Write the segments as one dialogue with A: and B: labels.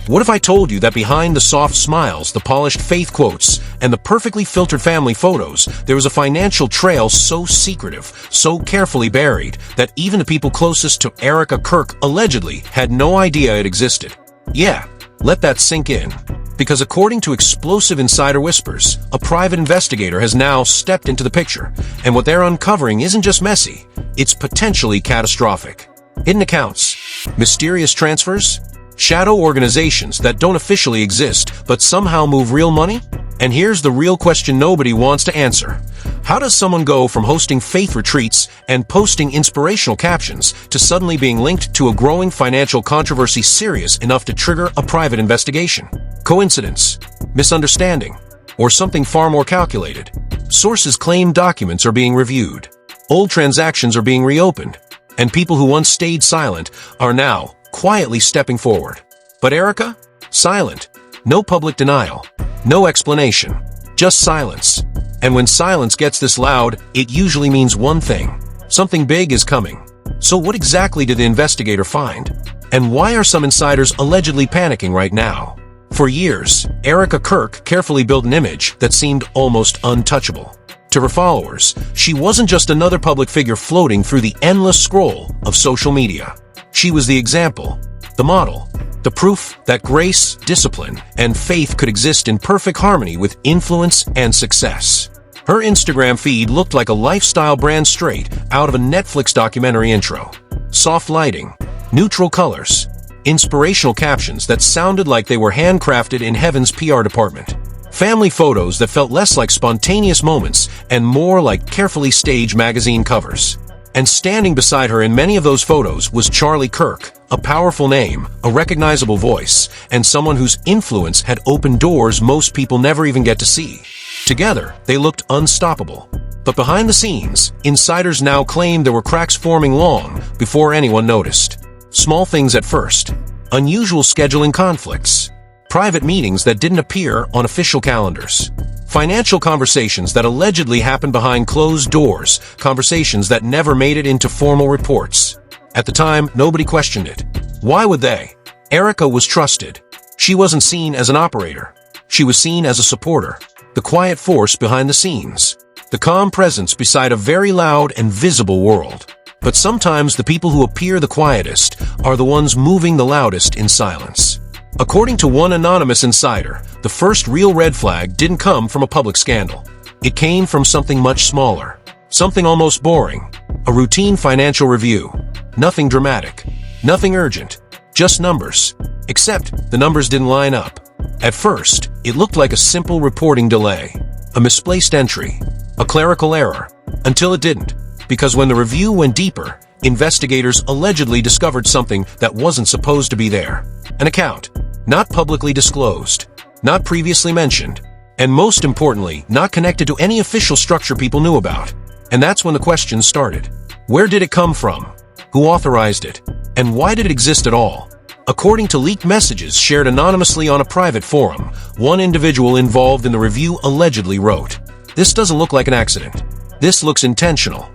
A: What if I told you that behind the soft smiles, the polished faith quotes, and the perfectly filtered family photos, there was a financial trail so secretive, so carefully buried, that even the people closest to Erika Kirk allegedly had no idea it existed? Yeah, let that sink in. Because according to explosive insider whispers, a private investigator has now stepped into the picture, and what they're uncovering isn't just messy, it's potentially catastrophic. Hidden accounts, mysterious transfers, shadow organizations that don't officially exist but somehow move real money? And here's the real question nobody wants to answer. How does someone go from hosting faith retreats and posting inspirational captions to suddenly being linked to a growing financial controversy serious enough to trigger a private investigation? Coincidence? Misunderstanding? Or something far more calculated? Sources claim documents are being reviewed. Old transactions are being reopened. And people who once stayed silent are now quietly stepping forward. But Erika? Silent. No public denial. No explanation. Just silence. And when silence gets this loud, it usually means one thing. Something big is coming. So what exactly did the investigator find? And why are some insiders allegedly panicking right now? For years, Erika Kirk carefully built an image that seemed almost untouchable. To her followers, she wasn't just another public figure floating through the endless scroll of social media. She was the example, the model, the proof that grace, discipline, and faith could exist in perfect harmony with influence and success. Her Instagram feed looked like a lifestyle brand straight out of a Netflix documentary intro. Soft lighting, neutral colors, inspirational captions that sounded like they were handcrafted in heaven's PR department. Family photos that felt less like spontaneous moments and more like carefully staged magazine covers. And standing beside her in many of those photos was Charlie Kirk, a powerful name, a recognizable voice, and someone whose influence had opened doors most people never even get to see. Together, they looked unstoppable. But behind the scenes, insiders now claim there were cracks forming long before anyone noticed. Small things at first. Unusual scheduling conflicts. Private meetings that didn't appear on official calendars. Financial conversations that allegedly happened behind closed doors, conversations that never made it into formal reports. At the time, nobody questioned it. Why would they? Erika was trusted. She wasn't seen as an operator. She was seen as a supporter, the quiet force behind the scenes, the calm presence beside a very loud and visible world. But sometimes the people who appear the quietest are the ones moving the loudest in silence. According to one anonymous insider, the first real red flag didn't come from a public scandal. It came from something much smaller, something almost boring, a routine financial review. Nothing dramatic, nothing urgent, just numbers. Except the numbers didn't line up. At first, it looked like a simple reporting delay, a misplaced entry, a clerical error, until it didn't. Because when the review went deeper, investigators allegedly discovered something that wasn't supposed to be there. An account, not publicly disclosed, not previously mentioned, and most importantly, not connected to any official structure people knew about. And that's when the questions started. Where did it come from? Who authorized it? And why did it exist at all? According to leaked messages shared anonymously on a private forum, one individual involved in the review allegedly wrote, "This doesn't look like an accident. This looks intentional."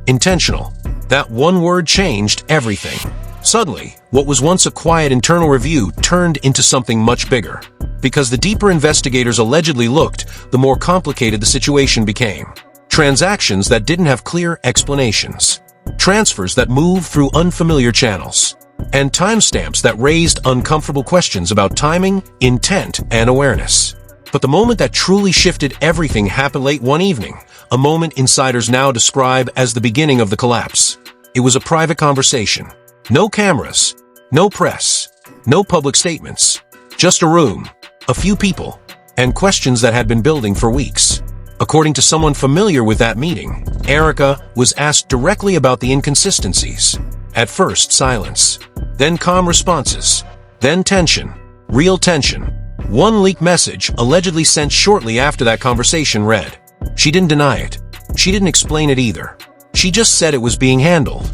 A: Intentional. That one word changed everything. Suddenly, what was once a quiet internal review turned into something much bigger. Because the deeper investigators allegedly looked, the more complicated the situation became. Transactions that didn't have clear explanations. Transfers that moved through unfamiliar channels. And timestamps that raised uncomfortable questions about timing, intent, and awareness. But the moment that truly shifted everything happened late one evening, a moment insiders now describe as the beginning of the collapse. It was a private conversation. No cameras, no press, no public statements. Just a room, a few people, and questions that had been building for weeks. According to someone familiar with that meeting, Erika was asked directly about the inconsistencies. At first, silence. Then calm responses. Then tension. Real tension. One leaked message, allegedly sent shortly after that conversation, read, "She didn't deny it. She didn't explain it either. She just said it was being handled."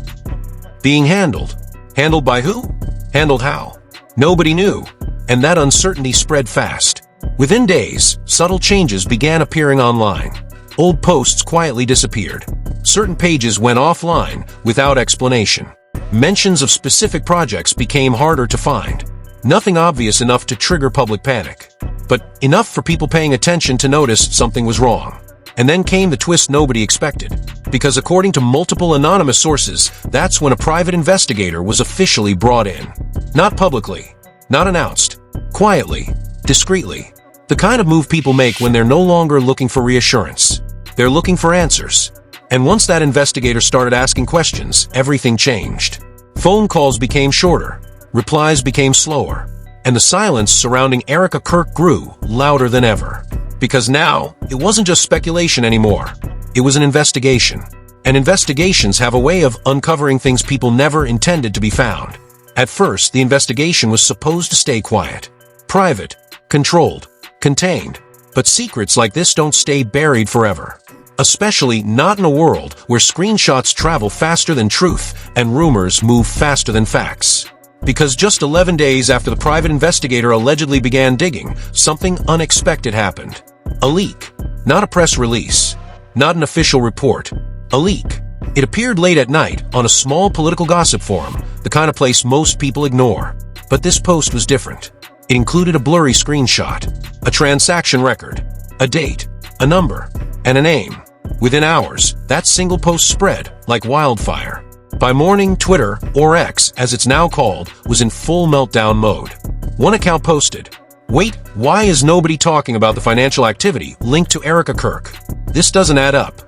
A: Being handled? Handled by who? Handled how? Nobody knew. And that uncertainty spread fast. Within days, subtle changes began appearing online. Old posts quietly disappeared. Certain pages went offline without explanation. Mentions of specific projects became harder to find. Nothing obvious enough to trigger public panic, but enough for people paying attention to notice something was wrong. And then came the twist nobody expected, because according to multiple anonymous sources, that's when a private investigator was officially brought in. Not publicly, not announced, quietly, discreetly. The kind of move people make when they're no longer looking for reassurance. They're looking for answers. And once that investigator started asking questions, everything changed. Phone calls became shorter, replies became slower, and the silence surrounding Erika Kirk grew louder than ever. Because now, it wasn't just speculation anymore. It was an investigation. And investigations have a way of uncovering things people never intended to be found. At first, the investigation was supposed to stay quiet, private, controlled, contained. But secrets like this don't stay buried forever. Especially not in a world where screenshots travel faster than truth and rumors move faster than facts. Because just 11 days after the private investigator allegedly began digging, something unexpected happened. A leak. Not a press release. Not an official report. A leak. It appeared late at night on a small political gossip forum, the kind of place most people ignore. But this post was different. It included a blurry screenshot, a transaction record, a date, a number, and a name. Within hours, that single post spread like wildfire. By morning, Twitter, or X as it's now called, was in full meltdown mode. One account posted, "Wait, why is nobody talking about the financial activity linked to Erika Kirk? This doesn't add up."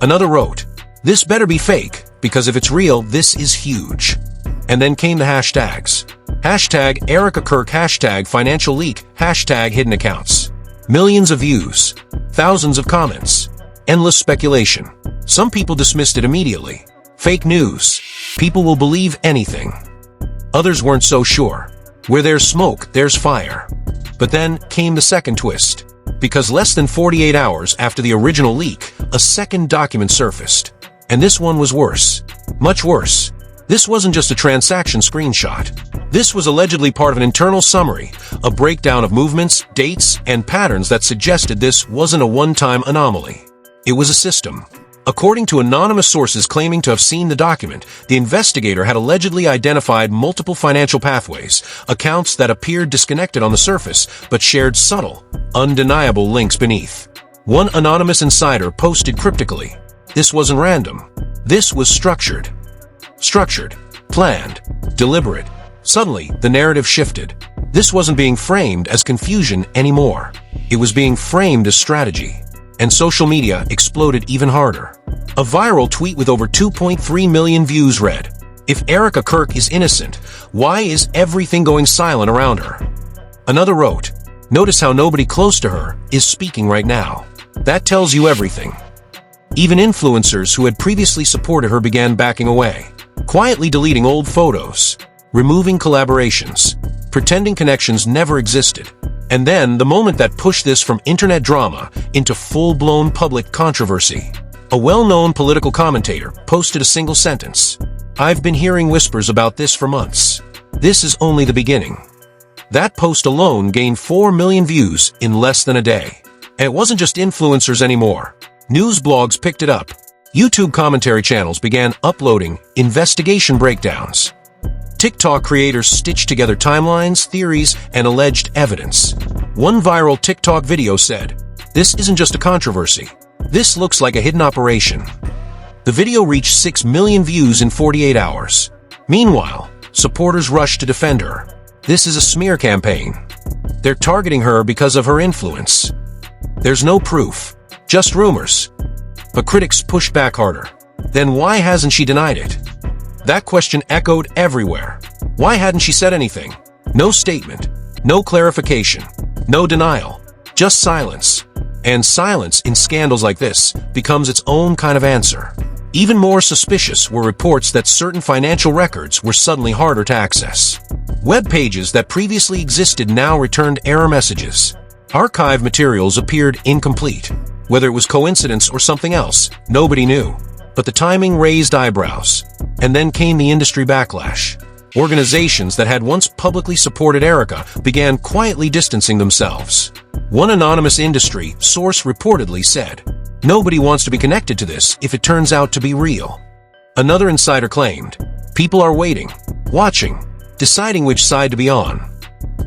A: Another wrote, "This better be fake, because if it's real, this is huge." And then came the hashtags. Hashtag Erika Kirk, hashtag financial leak, hashtag hidden accounts. Millions of views, thousands of comments, endless speculation. Some people dismissed it immediately. Fake news. People will believe anything. Others weren't so sure. Where there's smoke, there's fire. But then came the second twist. Because less than 48 hours after the original leak, a second document surfaced. And this one was worse. Much worse. This wasn't just a transaction screenshot. This was allegedly part of an internal summary, a breakdown of movements, dates, and patterns that suggested this wasn't a one-time anomaly. It was a system. According to anonymous sources claiming to have seen the document, the investigator had allegedly identified multiple financial pathways, accounts that appeared disconnected on the surface, but shared subtle, undeniable links beneath. One anonymous insider posted cryptically, "This wasn't random. This was structured." Structured, planned, deliberate. Suddenly, the narrative shifted. This wasn't being framed as confusion anymore. It was being framed as strategy. And social media exploded even harder. A viral tweet with over 2.3 million views read, "If Erika Kirk is innocent, why is everything going silent around her?" Another wrote, "Notice how nobody close to her is speaking right now. That tells you everything." Even influencers who had previously supported her began backing away, quietly deleting old photos, removing collaborations, pretending connections never existed. And then, the moment that pushed this from internet drama into full-blown public controversy. A well-known political commentator posted a single sentence, "I've been hearing whispers about this for months. This is only the beginning." That post alone gained 4 million views in less than a day. And it wasn't just influencers anymore. News blogs picked it up. YouTube commentary channels began uploading investigation breakdowns. TikTok creators stitched together timelines, theories, and alleged evidence. One viral TikTok video said, "This isn't just a controversy. This looks like a hidden operation." The video reached 6 million views in 48 hours. Meanwhile, supporters rushed to defend her. This is a smear campaign. They're targeting her because of her influence. There's no proof, just rumors. But critics pushed back harder. Then why hasn't she denied it? That question echoed everywhere. Why hadn't she said anything? No statement, no clarification, no denial, just silence. And silence in scandals like this becomes its own kind of answer. Even more suspicious were reports that certain financial records were suddenly harder to access. Web pages that previously existed now returned error messages. Archive materials appeared incomplete. Whether it was coincidence or something else, nobody knew. But the timing raised eyebrows. And then came the industry backlash. Organizations that had once publicly supported Erika began quietly distancing themselves. One anonymous industry source reportedly said, "Nobody wants to be connected to this if it turns out to be real." Another insider claimed, "People are waiting, watching, deciding which side to be on.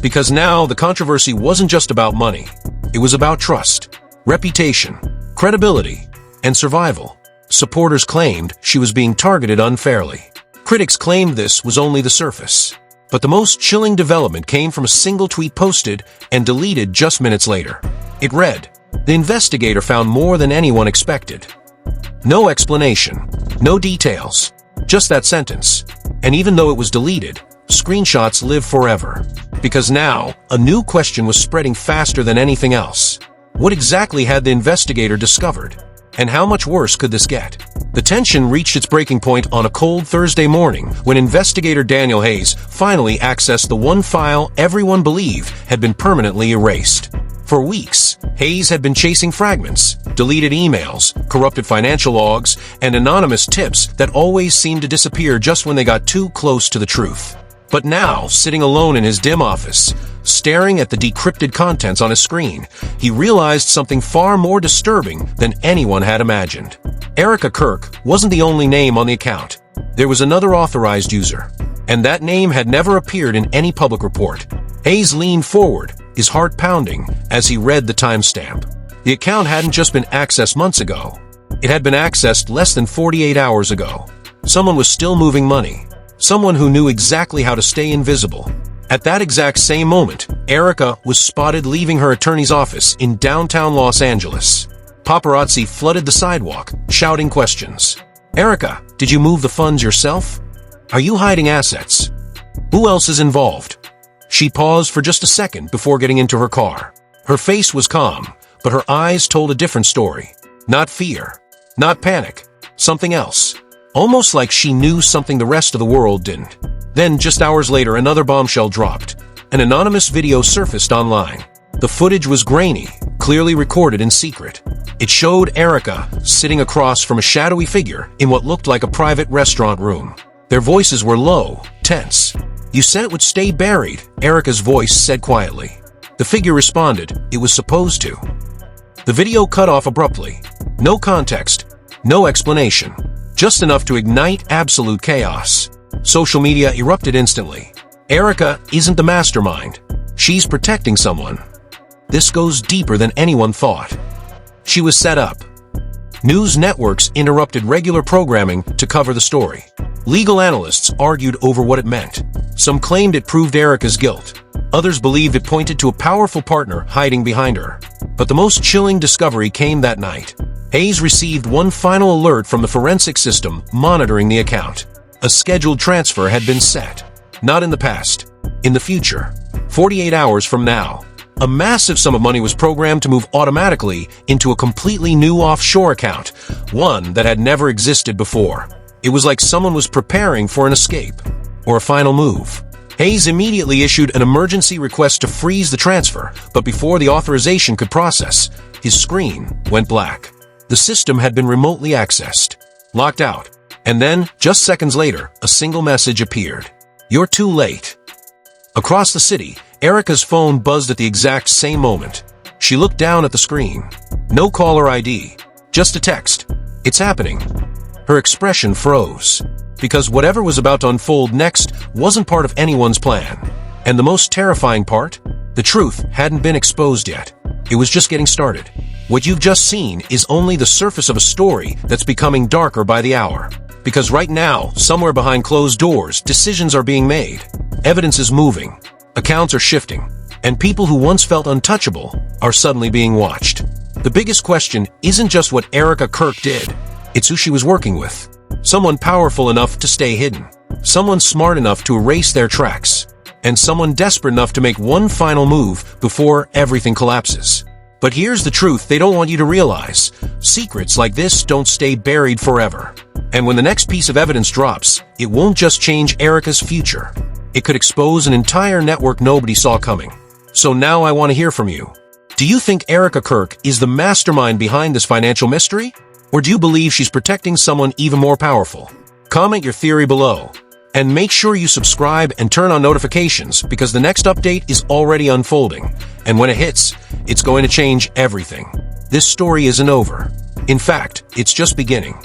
A: Because now the controversy wasn't just about money. It was about trust, reputation, credibility, and survival. Supporters claimed she was being targeted unfairly. Critics claimed this was only the surface. But the most chilling development came from a single tweet posted and deleted just minutes later. It read, "The investigator found more than anyone expected." No explanation, no details, just that sentence. And even though it was deleted, screenshots live forever. Because now, a new question was spreading faster than anything else. What exactly had the investigator discovered? And how much worse could this get? The tension reached its breaking point on a cold Thursday morning when investigator Daniel Hayes finally accessed the one file everyone believed had been permanently erased. For weeks, Hayes had been chasing fragments, deleted emails, corrupted financial logs, and anonymous tips that always seemed to disappear just when they got too close to the truth. But now, sitting alone in his dim office, staring at the decrypted contents on his screen, he realized something far more disturbing than anyone had imagined. Erika Kirk wasn't the only name on the account. There was another authorized user, and that name had never appeared in any public report. Hayes leaned forward, his heart pounding, as he read the timestamp. The account hadn't just been accessed months ago. It had been accessed less than 48 hours ago. Someone was still moving money. Someone who knew exactly how to stay invisible. At that exact same moment, Erika was spotted leaving her attorney's office in downtown Los Angeles. Paparazzi flooded the sidewalk, shouting questions. "Erika, did you move the funds yourself? Are you hiding assets? Who else is involved?" She paused for just a second before getting into her car. Her face was calm, but her eyes told a different story. Not fear, not panic, something else. Almost like she knew something the rest of the world didn't. Then, just hours later, another bombshell dropped. An anonymous video surfaced online. The footage was grainy, clearly recorded in secret. It showed Erika sitting across from a shadowy figure in what looked like a private restaurant room. Their voices were low, tense. "You said it would stay buried," Erika's voice said quietly. The figure responded, "It was supposed to." The video cut off abruptly. No context, no explanation. Just enough to ignite absolute chaos. Social media erupted instantly. Erika isn't the mastermind. She's protecting someone. This goes deeper than anyone thought. She was set up. News networks interrupted regular programming to cover the story. Legal analysts argued over what it meant. Some claimed it proved Erika's guilt. Others believed it pointed to a powerful partner hiding behind her. But the most chilling discovery came that night. Hayes received one final alert from the forensic system monitoring the account. A scheduled transfer had been set. Not in the past. In the future. 48 hours from now. A massive sum of money was programmed to move automatically into a completely new offshore account, one that had never existed before. It was like someone was preparing for an escape, or a final move. Hayes immediately issued an emergency request to freeze the transfer, but before the authorization could process, his screen went black. The system had been remotely accessed, locked out, and then, just seconds later, a single message appeared. "You're too late." Across the city, Erika's phone buzzed at the exact same moment. She looked down at the screen. No caller ID, just a text. "It's happening." Her expression froze, because whatever was about to unfold next wasn't part of anyone's plan. And the most terrifying part? The truth hadn't been exposed yet. It was just getting started. What you've just seen is only the surface of a story that's becoming darker by the hour. Because right now, somewhere behind closed doors, decisions are being made. Evidence is moving. Accounts are shifting. And people who once felt untouchable are suddenly being watched. The biggest question isn't just what Erika Kirk did. It's who she was working with. Someone powerful enough to stay hidden. Someone smart enough to erase their tracks. And someone desperate enough to make one final move before everything collapses. But here's the truth they don't want you to realize. Secrets like this don't stay buried forever. And when the next piece of evidence drops, it won't just change Erika's future. It could expose an entire network nobody saw coming. So now I want to hear from you. Do you think Erika Kirk is the mastermind behind this financial mystery? Or do you believe she's protecting someone even more powerful? Comment your theory below. And make sure you subscribe and turn on notifications because the next update is already unfolding. And when it hits, it's going to change everything. This story isn't over. In fact, it's just beginning.